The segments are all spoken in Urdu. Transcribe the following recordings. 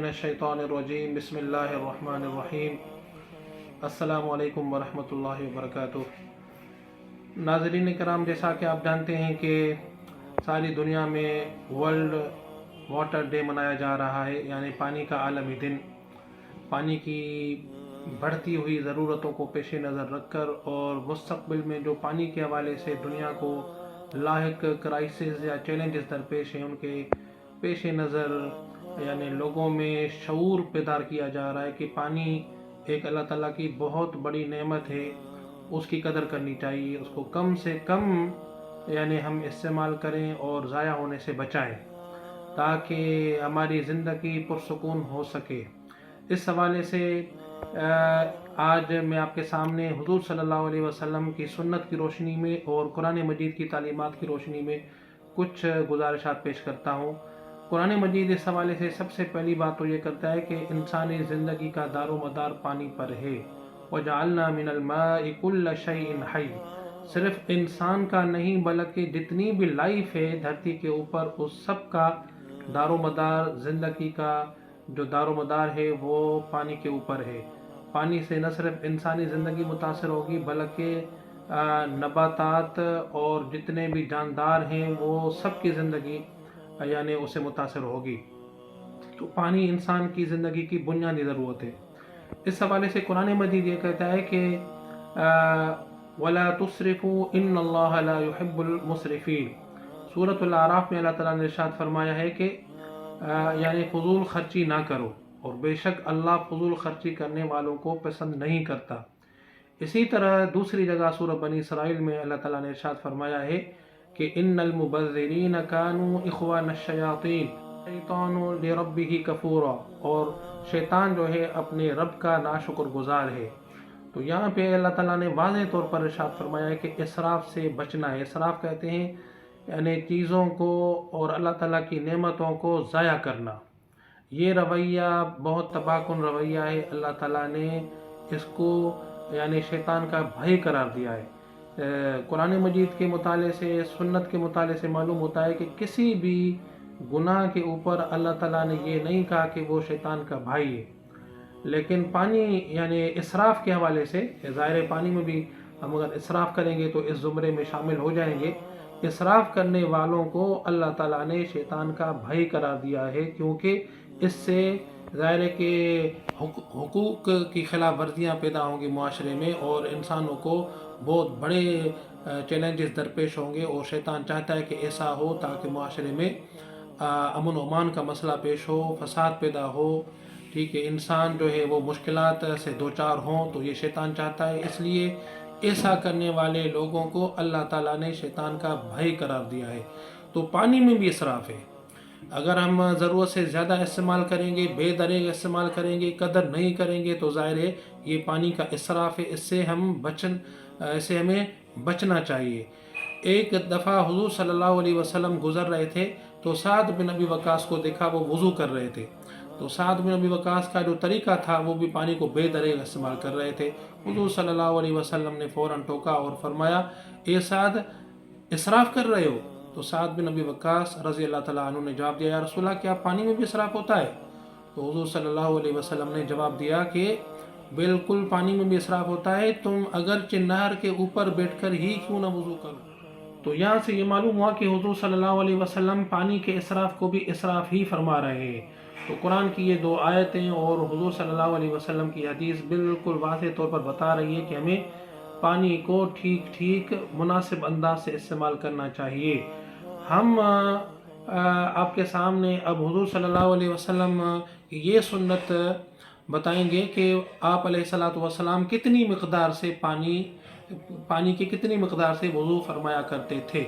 من الشیطان الرجیم بسم اللہ الرحمن الرحیم السلام علیکم ورحمۃ اللہ وبرکاتہ۔ ناظرین کرام، جیسا کہ آپ جانتے ہیں کہ ساری دنیا میں ورلڈ واٹر ڈے منایا جا رہا ہے، یعنی پانی کا عالمی دن۔ پانی کی بڑھتی ہوئی ضرورتوں کو پیش نظر رکھ کر اور مستقبل میں جو پانی کے حوالے سے دنیا کو لاحق کرائسس یا چیلنجز درپیش ہیں، ان کے پیش نظر یعنی لوگوں میں شعور بیدار کیا جا رہا ہے کہ پانی ایک اللہ تعالیٰ کی بہت بڑی نعمت ہے، اس کی قدر کرنی چاہیے، اس کو کم سے کم یعنی ہم استعمال کریں اور ضائع ہونے سے بچائیں تاکہ ہماری زندگی پرسکون ہو سکے۔ اس حوالے سے آج میں آپ کے سامنے حضور صلی اللہ علیہ وسلم کی سنت کی روشنی میں اور قرآن مجید کی تعلیمات کی روشنی میں کچھ گزارشات پیش کرتا ہوں۔ قرآن مجید اس حوالے سے سب سے پہلی بات تو یہ کرتا ہے کہ انسانی زندگی کا دار و مدار پانی پر ہے۔ وَجَعَلْنَا مِنَ الْمَاءِ كُلَّ شَيْءٍ حَيٍّ، صرف انسان کا نہیں بلکہ جتنی بھی لائف ہے دھرتی کے اوپر، اس سب کا دار و مدار، زندگی کا جو دار و مدار ہے وہ پانی کے اوپر ہے۔ پانی سے نہ صرف انسانی زندگی متاثر ہوگی بلکہ نباتات اور جتنے بھی جاندار ہیں وہ سب کی زندگی یعنی اسے متاثر ہوگی۔ تو پانی انسان کی زندگی کی بنیادی ضرورت ہے۔ اس حوالے سے قرآن مجید یہ کہتا ہے کہ وَلَا تُسْرِفُوا إِنَّ اللَّهَ لَا يُحِبُّ الْمُسْرِفِينَ۔ سورۃ الاعراف میں اللہ تعالیٰ نے ارشاد فرمایا ہے کہ یعنی فضول خرچی نہ کرو، اور بے شک اللہ فضول خرچی کرنے والوں کو پسند نہیں کرتا۔ اسی طرح دوسری جگہ سورہ بنی اسرائیل میں اللہ تعالیٰ نے ارشاد فرمایا ہے کہ ان المبذرین کانوا اخوان الشیاطین شیطان لربہ کفورا، اور شیطان جو ہے اپنے رب کا ناشکر گزار ہے۔ تو یہاں پہ اللہ تعالیٰ نے واضح طور پر ارشاد فرمایا ہے کہ اسراف سے بچنا ہے۔ اسراف کہتے ہیں یعنی چیزوں کو اور اللہ تعالیٰ کی نعمتوں کو ضائع کرنا۔ یہ رویہ بہت تباہ کن رویہ ہے۔ اللہ تعالیٰ نے اس کو یعنی شیطان کا بھائی قرار دیا ہے۔ قرآن مجید کے مطالعے سے، سنت کے مطالعے سے معلوم ہوتا ہے کہ کسی بھی گناہ کے اوپر اللہ تعالیٰ نے یہ نہیں کہا کہ وہ شیطان کا بھائی ہے۔ لیکن پانی یعنی اسراف کے حوالے سے ظاہر پانی میں بھی ہم اگر اسراف کریں گے تو اس زمرے میں شامل ہو جائیں گے۔ اسراف کرنے والوں کو اللہ تعالیٰ نے شیطان کا بھائی قرار دیا ہے، کیونکہ اس سے ظاہر ہے کہ حقوق کی خلاف ورزیاں پیدا ہوں گی معاشرے میں، اور انسانوں کو بہت بڑے چیلنجز درپیش ہوں گے، اور شیطان چاہتا ہے کہ ایسا ہو تاکہ معاشرے میں امن و امان کا مسئلہ پیش ہو، فساد پیدا ہو، ٹھیک ہے، انسان جو ہے وہ مشکلات سے دوچار ہوں۔ تو یہ شیطان چاہتا ہے، اس لیے ایسا کرنے والے لوگوں کو اللہ تعالیٰ نے شیطان کا بھائی قرار دیا ہے۔ تو پانی میں بھی اسراف ہے۔ اگر ہم ضرورت سے زیادہ استعمال کریں گے، بے دریغ استعمال کریں گے، قدر نہیں کریں گے، تو ظاہر ہے یہ پانی کا اسراف ہے۔ اس سے ہمیں بچنا چاہیے۔ ایک دفعہ حضور صلی اللہ علیہ وسلم گزر رہے تھے تو سعد بن ابی وقاص کو دیکھا، وہ وضو کر رہے تھے۔ تو سعد بن ابی وقاص کا جو طریقہ تھا وہ بھی پانی کو بے دریغ استعمال کر رہے تھے۔ حضور صلی اللہ علیہ وسلم نے فوراً ٹوکا اور فرمایا، اے سعد، اسراف کر رہے ہو؟ تو سعد بن ابی وقاص رضی اللہ تعالیٰ عنہ نے جواب دیا، یا رسول اللہ کیا پانی میں بھی اسراف ہوتا ہے؟ تو حضور صلی اللہ علیہ وسلم نے جواب دیا کہ بالکل پانی میں بھی اسراف ہوتا ہے، تم اگرچہ نہر کے اوپر بیٹھ کر ہی کیوں نہ وضو کرو۔ تو یہاں سے یہ معلوم ہوا کہ حضور صلی اللہ علیہ وسلم پانی کے اسراف کو بھی اسراف ہی فرما رہے ہیں۔ تو قرآن کی یہ دو آیتیں اور حضور صلی اللہ علیہ وسلم کی حدیث بالکل واضح طور پر بتا رہی ہے کہ ہمیں پانی کو ٹھیک مناسب انداز سے استعمال کرنا چاہیے۔ ہم آپ کے سامنے اب حضور صلی اللہ علیہ وسلم کی یہ سنت بتائیں گے کہ آپ علیہ الصلوۃ والسلام کتنی مقدار سے پانی کی کتنی مقدار سے وضو فرمایا کرتے تھے۔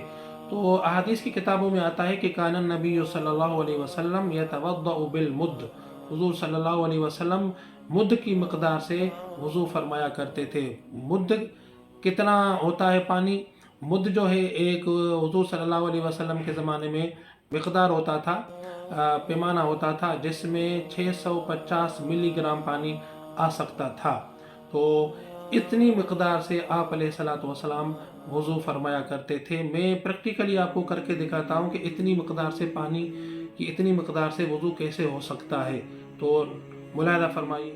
تو احادیث کی کتابوں میں آتا ہے کہ کان النبی صلی اللہ علیہ وسلم یتوضأ بالمد، حضور صلی اللہ علیہ وسلم مد کی مقدار سے وضو فرمایا کرتے تھے۔ مد کتنا ہوتا ہے پانی؟ مد جو ہے ایک حضور صلی اللہ علیہ وسلم کے زمانے میں مقدار ہوتا تھا، پیمانہ ہوتا تھا، جس میں 650 ملی گرام پانی آ سکتا تھا۔ تو اتنی مقدار سے آپ علیہ الصلوۃ والسلام وضو فرمایا کرتے تھے۔ میں پریکٹیکلی آپ کو کر کے دکھاتا ہوں کہ اتنی مقدار سے پانی کی اتنی مقدار سے وضو کیسے ہو سکتا ہے۔ تو ملاحظہ فرمائیے.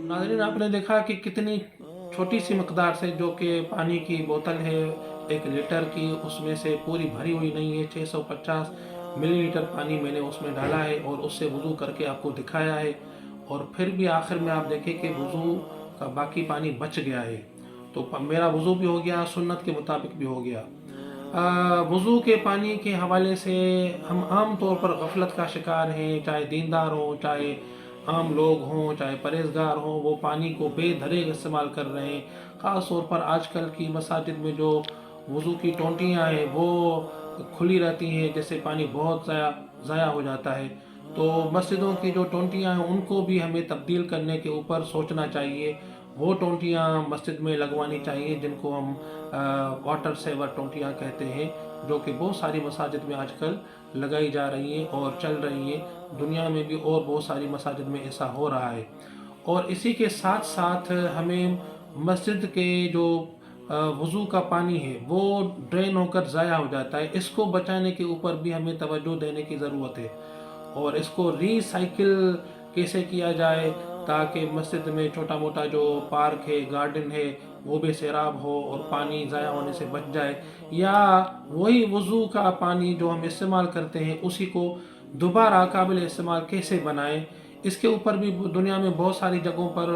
ناظرین، آپ نے دیکھا کہ کتنی چھوٹی سی مقدار سے، جو کہ پانی کی بوتل ہے 1 لیٹر کی، اس میں سے پوری بھری ہوئی نہیں ہے، 650 ملی لیٹر پانی میں نے اس میں ڈالا ہے اور اس سے وضو کر کے آپ کو دکھایا ہے. اور پھر بھی آخر میں آپ دیکھیں کہ وضو کا باقی پانی بچ گیا ہے. تو میرا وضو بھی ہو گیا، سنت کے مطابق بھی ہو گیا. وضو کے پانی کے حوالے سے ہم عام طور پر غفلت کا شکار ہیں، چاہے دیندار ہوں، چاہے عام لوگ ہوں، چاہے پرہیزگار ہوں، وہ پانی کو بے دھڑے استعمال کر رہے ہیں. خاص طور پر آج کل کی مساجد میں جو وضو کی ٹونٹیاں ہیں وہ کھلی رہتی ہیں، جیسے پانی بہت ضائع ہو جاتا ہے. تو مسجدوں کی جو ٹونٹیاں ہیں ان کو بھی ہمیں تبدیل کرنے کے اوپر سوچنا چاہیے. وہ ٹونٹیاں مسجد میں لگوانی چاہیے جن کو ہم واٹر سیور ٹونٹیاں کہتے ہیں، جو کہ بہت ساری مساجد میں آج کل لگائی جا رہی ہیں اور چل رہی ہیں. دنیا میں بھی اور بہت ساری مساجد میں ایسا ہو رہا ہے. اور اسی کے ساتھ ساتھ ہمیں مسجد کے جو وضو کا پانی ہے وہ ڈرین ہو کر ضائع ہو جاتا ہے، اس کو بچانے کے اوپر بھی ہمیں توجہ دینے کی ضرورت ہے. اور اس کو ری سائیکل کیسے کیا جائے تاکہ مسجد میں چھوٹا موٹا جو پارک ہے، گارڈن ہے، وہ بھی سیراب ہو اور پانی ضائع ہونے سے بچ جائے، یا وہی وضو کا پانی جو ہم استعمال کرتے ہیں اسی کو دوبارہ قابل استعمال کیسے بنائیں۔ اس کے اوپر بھی دنیا میں بہت ساری جگہوں پر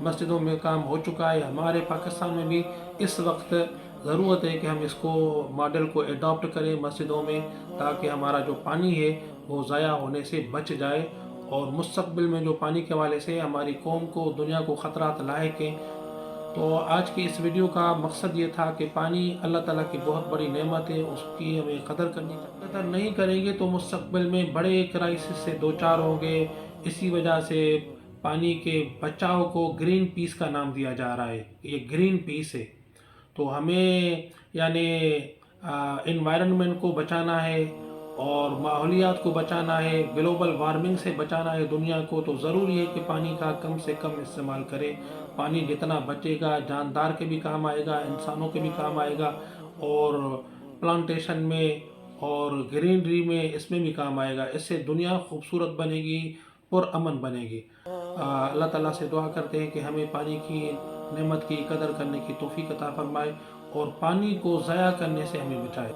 مسجدوں میں کام ہو چکا ہے۔ ہمارے پاکستان میں بھی اس وقت ضرورت ہے کہ ہم اس کو ماڈل کو ایڈاپٹ کریں مسجدوں میں، تاکہ ہمارا جو پانی ہے وہ ضائع ہونے سے بچ جائے، اور مستقبل میں جو پانی کے حوالے سے ہماری قوم کو، دنیا کو خطرات لاحق ہیں۔ تو آج کی اس ویڈیو کا مقصد یہ تھا کہ پانی اللہ تعالیٰ کی بہت بڑی نعمت ہے، اس کی ہمیں قدر کرنی چاہیے۔ قدر نہیں کریں گے تو مستقبل میں بڑے کرائسس سے دوچار ہوں گے۔ اسی وجہ سے پانی کے بچاؤ کو گرین پیس کا نام دیا جا رہا ہے، یہ گرین پیس ہے۔ تو ہمیں یعنی انوائرنمنٹ کو بچانا ہے اور ماحولیات کو بچانا ہے، گلوبل وارمنگ سے بچانا ہے دنیا کو، تو ضروری ہے کہ پانی کا کم سے کم استعمال کریں۔ پانی جتنا بچے گا جاندار کے بھی کام آئے گا، انسانوں کے بھی کام آئے گا، اور پلانٹیشن میں اور گرینری میں اس میں بھی کام آئے گا۔ اس سے دنیا خوبصورت بنے گی، پرامن بنے گی۔ اللہ تعالیٰ سے دعا کرتے ہیں کہ ہمیں پانی کی نعمت کی قدر کرنے کی توفیق عطا فرمائے اور پانی کو ضائع کرنے سے ہمیں بچائے۔